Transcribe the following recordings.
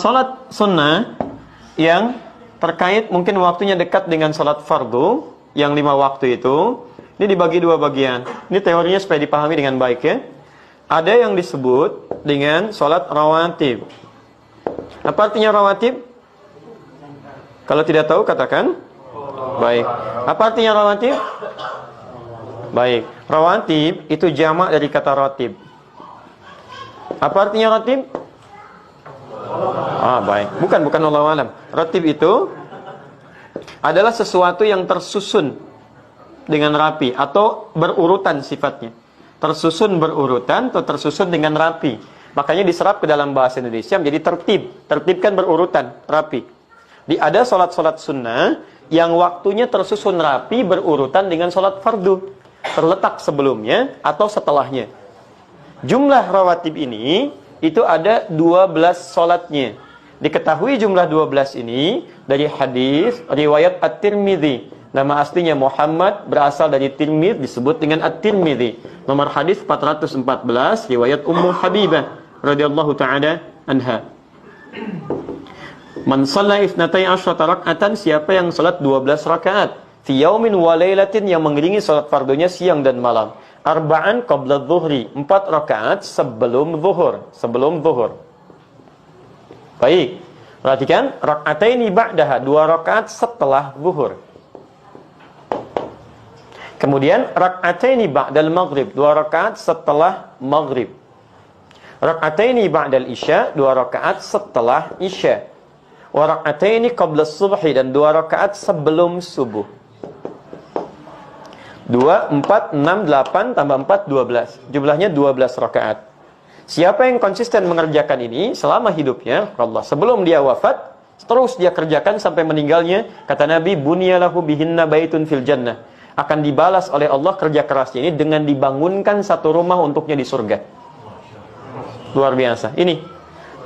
Salat sunnah yang terkait mungkin waktunya dekat dengan salat fardu yang 5 waktu itu, ini dibagi 2 bagian. Ini teorinya supaya dipahami dengan baik ya. Ada yang disebut dengan salat rawatib. Apa artinya rawatib? Kalau tidak tahu katakan. Baik. Apa artinya rawatib? Baik. Rawatib itu jamak dari kata ratib. Apa artinya ratib? Baik. Bukan Allahu alam. Ratib itu adalah sesuatu yang tersusun dengan rapi atau berurutan sifatnya. Tersusun berurutan atau tersusun dengan rapi. Makanya diserap ke dalam bahasa Indonesia menjadi tertib. Tertib kan berurutan, rapi. Ada salat-salat sunnah yang waktunya tersusun rapi berurutan dengan salat fardu. Terletak sebelumnya atau setelahnya. Jumlah rawatib ini itu ada 12 salatnya. Diketahui jumlah 12 ini dari hadis riwayat At-Tirmidzi. Nama aslinya Muhammad, berasal dari Tirmidz, disebut dengan At-Tirmidzi. Nomor hadis 414 riwayat Ummu Habibah radhiyallahu taala anha. Man shalla 12 raka'atan, siapa yang salat 12 rakaat fi yaumin wa lailatin, yang mengiringi salat fardunya siang dan malam. Arba'an qabla dhuhri, 4 rakaat sebelum zuhur. Baik. Perhatikan, raka'ataini ba'daha, 2 rakaat setelah zuhur. Kemudian raka'ataini ba'dal maghrib, 2 rakaat setelah maghrib. Raka'ataini ba'dal isya, 2 rakaat setelah isya. Wa raka'ataini qabla subhi, dan 2 rakaat sebelum subuh. 2, 4, 6, 8 tambah 4, 12. Jumlahnya 12 rakaat. Siapa yang konsisten mengerjakan ini selama hidupnya, Allah, sebelum dia wafat, terus dia kerjakan sampai meninggalnya, kata Nabi, bunyalahu bihinna baitun fil jannah. Akan dibalas oleh Allah kerja kerasnya ini dengan dibangunkan satu rumah untuknya di surga. Luar biasa. Ini.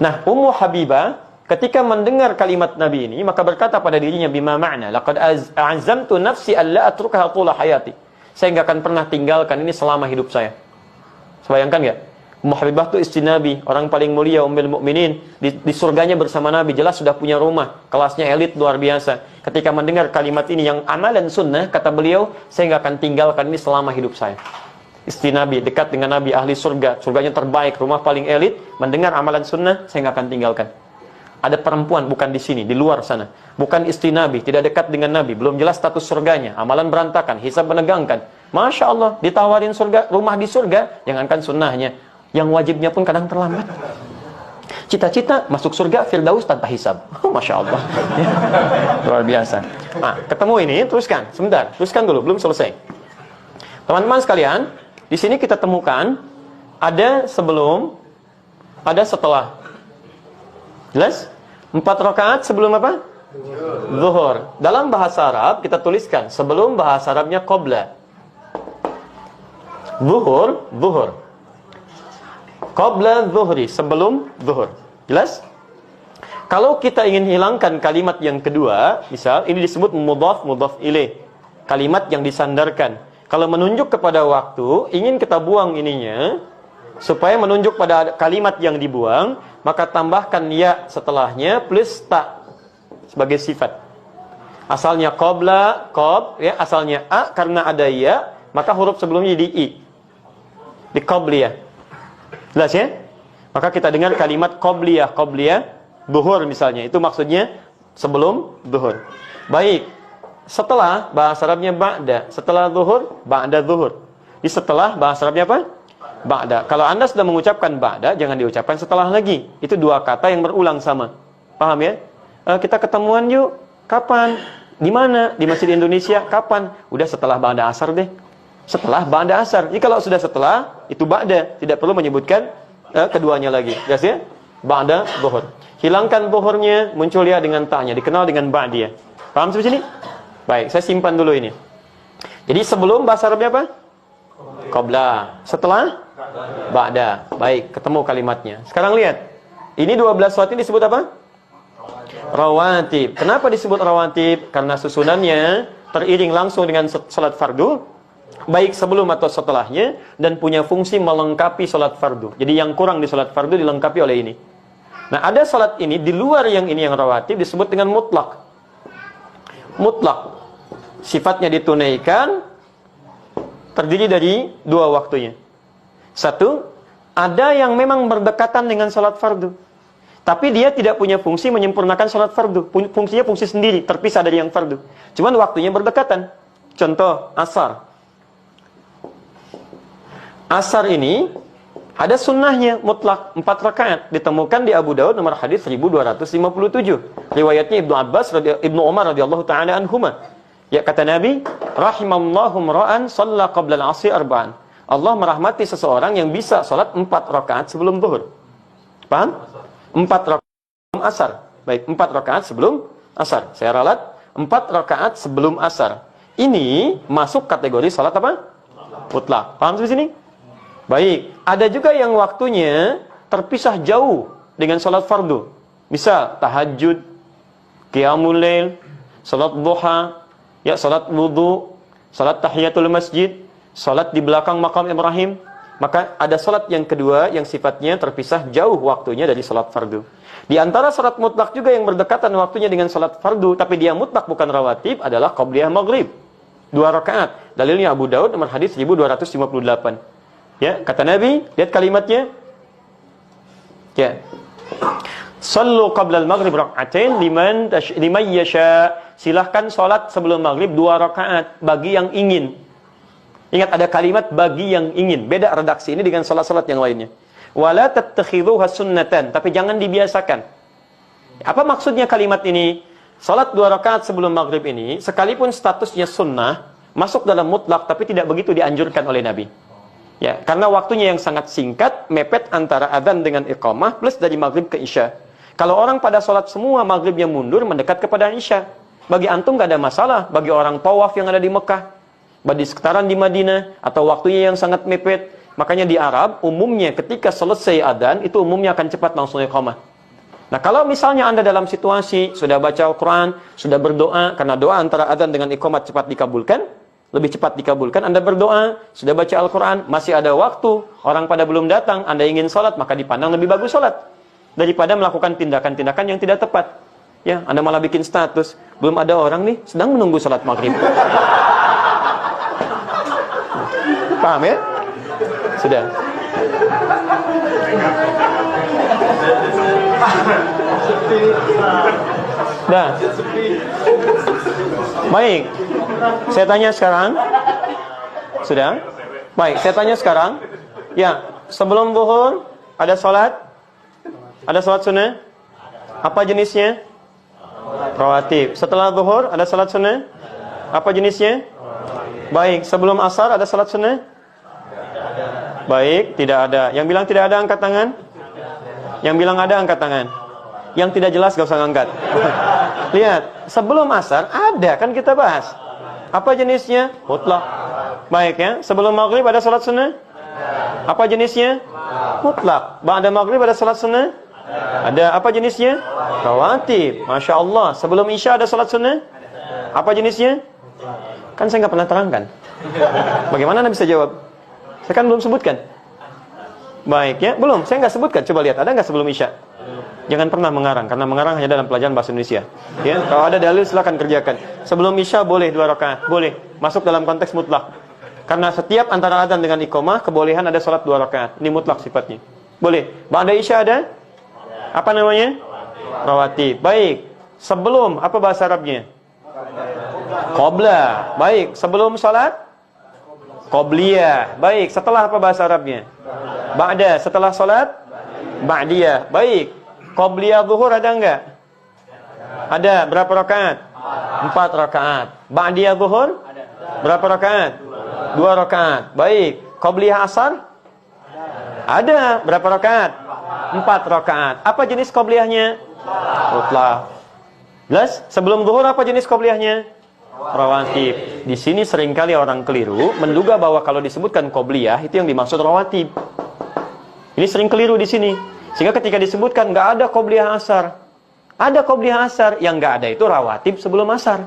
Nah, Ummu Habibah ketika mendengar kalimat Nabi ini, maka berkata pada dirinya, bima ma'na, laqad a'azamtu nafsi alla atrukaha tula hayati. Saya enggak akan pernah tinggalkan ini selama hidup saya. Bayangkan enggak? Ummu Habibah itu istri Nabi, orang paling mulia, Ummul Mukminin, di surganya bersama Nabi, jelas sudah punya rumah, kelasnya elit luar biasa. Ketika mendengar kalimat ini yang amalan sunnah, kata beliau, saya enggak akan tinggalkan ini selama hidup saya. Istri Nabi, dekat dengan Nabi, ahli surga, surganya terbaik, rumah paling elit, mendengar amalan sunnah, saya enggak akan tinggalkan. Ada perempuan, bukan di sini, di luar sana, bukan istri Nabi, tidak dekat dengan Nabi, belum jelas status surganya, amalan berantakan, hisab menegangkan. Masya Allah, ditawarin surga, rumah di surga, jangankan sunnahnya, yang wajibnya pun kadang terlambat. Cita-cita masuk surga Firdaus tanpa hisab. Masya Allah. Ya. Luar biasa. Nah, ketemu ini, teruskan. Sebentar, teruskan dulu, belum selesai. Teman-teman sekalian, di sini kita temukan ada sebelum, ada setelah. Jelas? 4 rakaat sebelum apa? Zuhur. Dalam bahasa Arab kita tuliskan sebelum, bahasa Arabnya qabla. Zuhur. Qabla zuhri, sebelum zuhur. Jelas? Kalau kita ingin hilangkan kalimat yang kedua, misal ini disebut mudhaf ilaih, kalimat yang disandarkan. Kalau menunjuk kepada waktu, ingin kita buang ininya supaya menunjuk pada kalimat yang dibuang, maka tambahkan ya setelahnya plus ta sebagai sifat. Asalnya qabla, ya, asalnya a, karena ada ya, maka huruf sebelumnya di i. Di qabliyah. Jelas ya? Maka kita dengar kalimat qabliyah zuhur misalnya, itu maksudnya sebelum zuhur. Baik. Setelah, bahasa Arabnya ba'da. Setelah zuhur, ba'da zuhur. Di setelah, bahasa Arabnya apa? Ba'da. Kalau Anda sudah mengucapkan ba'da, jangan diucapkan setelah lagi. Itu 2 kata yang berulang sama. Paham ya? Kita ketemuan yuk. Kapan? Di mana? Di Masjid Indonesia. Kapan? Udah setelah ba'da asar deh. Setelah ba'da asar. Jadi kalau sudah setelah, itu ba'da. Tidak perlu menyebutkan keduanya lagi. Jelas ya? Ba'da zuhur. Hilangkan zuhurnya, muncul ya dengan ta'nya. Dikenal dengan ba'diyah. Paham sampai sini? Baik, saya simpan dulu ini. Jadi sebelum, bahasa Arabnya apa? Qabla. Setelah? Ba'da. Baik, ketemu kalimatnya. Sekarang lihat. Ini 12 salat ini disebut apa? Rawatib. Kenapa disebut rawatib? Karena susunannya teriring langsung dengan salat fardu, baik sebelum atau setelahnya, dan punya fungsi melengkapi salat fardu. Jadi yang kurang di salat fardu dilengkapi oleh ini. Nah, ada salat ini di luar yang ini yang rawatib disebut dengan mutlak. Mutlak. Sifatnya ditunaikan, terdiri dari dua waktunya. Satu, ada yang memang berdekatan dengan salat fardu. Tapi dia tidak punya fungsi menyempurnakan salat fardu. Fungsinya fungsi sendiri, terpisah dari yang fardu. Cuman waktunya berdekatan. Contoh, asar. Asar ini ada sunnahnya mutlak 4 rakaat, ditemukan di Abu Daud nomor hadis 1257. Riwayatnya Ibnu Umar radhiyallahu taala anhuma. Ya, kata Nabi, rahimallahu ra'an shalla qabla al-'asri arba'an. Allah merahmati seseorang yang bisa salat 4 rakaat sebelum zuhur. Paham? 4 rakaat sebelum asar. Baik, 4 rakaat sebelum asar. Saya ralat 4 rakaat sebelum asar. Ini masuk kategori salat apa? Mutlak. Paham sampai sini? Baik, ada juga yang waktunya terpisah jauh dengan salat fardu. Misal tahajud, qiyamul lail, salat duha, ya salat wudu, salat tahiyatul masjid, salat di belakang makam Ibrahim. Maka ada salat yang kedua yang sifatnya terpisah jauh waktunya dari salat fardu. Di antara salat mutlak juga yang berdekatan waktunya dengan salat fardu tapi dia mutlak bukan rawatib adalah qabliyah maghrib. 2 rakaat. Dalilnya Abu Daud nomor hadis 1258. Ya, kata Nabi, lihat kalimatnya. Ya. Sallu qabla al-maghrib rak'atain liman yasha. Silahkan salat sebelum maghrib 2 rakaat bagi yang ingin. Ingat ada kalimat bagi yang ingin. Beda redaksi ini dengan salat-salat yang lainnya. Wala tattakhidhuha sunnatan, tapi jangan dibiasakan. Apa maksudnya kalimat ini? Salat 2 rakaat sebelum maghrib ini sekalipun statusnya sunnah, masuk dalam mutlak tapi tidak begitu dianjurkan oleh Nabi. Ya, karena waktunya yang sangat singkat, mepet antara adzan dengan iqamah plus dari maghrib ke isya. Kalau orang pada sholat semua maghribnya mundur mendekat kepada isya, bagi antum gak ada masalah. Bagi orang tawaf yang ada di Mekah, bagi sekitaran di Madinah, atau waktunya yang sangat mepet, makanya di Arab umumnya ketika selesai adzan itu umumnya akan cepat langsung iqamah. Nah, kalau misalnya Anda dalam situasi sudah baca Al-Quran, sudah berdoa, karena doa antara adzan dengan iqamat cepat dikabulkan, lebih cepat dikabulkan. Anda berdoa, sudah baca Al-Quran, masih ada waktu, orang pada belum datang, Anda ingin sholat, maka dipandang lebih bagus sholat daripada melakukan tindakan-tindakan yang tidak tepat. Ya, Anda malah bikin status, belum ada orang nih, sedang menunggu sholat maghrib. Paham ya? Sudah. Dah. Baik. Saya tanya sekarang. Sudah? Baik, saya tanya sekarang. Ya, sebelum zuhur ada salat? Ada salat sunnah? Apa jenisnya? Rawatib. Setelah zuhur ada salat sunnah? Apa jenisnya? Baik, sebelum asar ada salat sunnah? Baik, tidak ada. Yang bilang tidak ada angkat tangan? Yang bilang ada angkat tangan? Yang tidak jelas gak usah ngangkat. Lihat, sebelum asar ada, kan kita bahas. Apa jenisnya? Mutlak. Baik ya, sebelum maghrib ada salat sunnah? Apa jenisnya? Mutlak. Ba'da maghrib ada salat sunnah? Ada. Apa jenisnya? Rawatib. Masya Allah. Sebelum isya ada salat sunnah? Apa jenisnya? Kan saya nggak pernah terangkan. Bagaimana Anda bisa jawab? Saya kan belum sebutkan. Baik ya, belum. Saya nggak sebutkan. Coba lihat, ada nggak sebelum isya? Jangan pernah mengarang, karena mengarang hanya dalam pelajaran bahasa Indonesia. Ya, kalau ada dalil silakan kerjakan. Sebelum isya boleh 2 rakaat, boleh. Masuk dalam konteks mutlak. Karena setiap antara adzan dengan iqamah kebolehan ada salat 2 rakaat. Ini mutlak sifatnya. Boleh. Ba'da isya ada? Apa namanya? Rawatib. Baik. Sebelum apa bahasa Arabnya? Qabla. Baik. Sebelum salat? Qabliyah. Baik. Setelah apa bahasa Arabnya? Ba'da. Setelah salat? Ba'diyah. Baik. Qabliyah zuhur ada enggak? Ada. Berapa rakaat? 4 rakaat. Ba'diyah zuhur? Berapa rakaat? 2 rakaat. Baik. Qabliyah asar? Ada. Berapa rakaat? 4 rakaat. Apa jenis qabliyahnya? Mutlak. Jelas? Sebelum zuhur apa jenis qabliyahnya? Rawatib. Di sini seringkali orang keliru menduga bahwa kalau disebutkan qabliyah itu yang dimaksud rawatib. Ini sering keliru di sini. Sehingga ketika disebutkan nggak ada qabliyah asar. Ada qabliyah asar, yang nggak ada itu rawatib sebelum asar.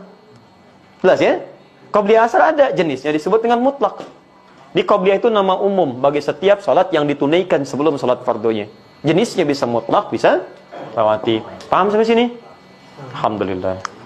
Jelas ya? Qabliyah asar ada, jenisnya disebut dengan mutlak. Di qabliyah itu nama umum bagi setiap salat yang ditunaikan sebelum salat fardunya. Jenisnya bisa mutlak, bisa rawati. Paham sampai sini? Alhamdulillah.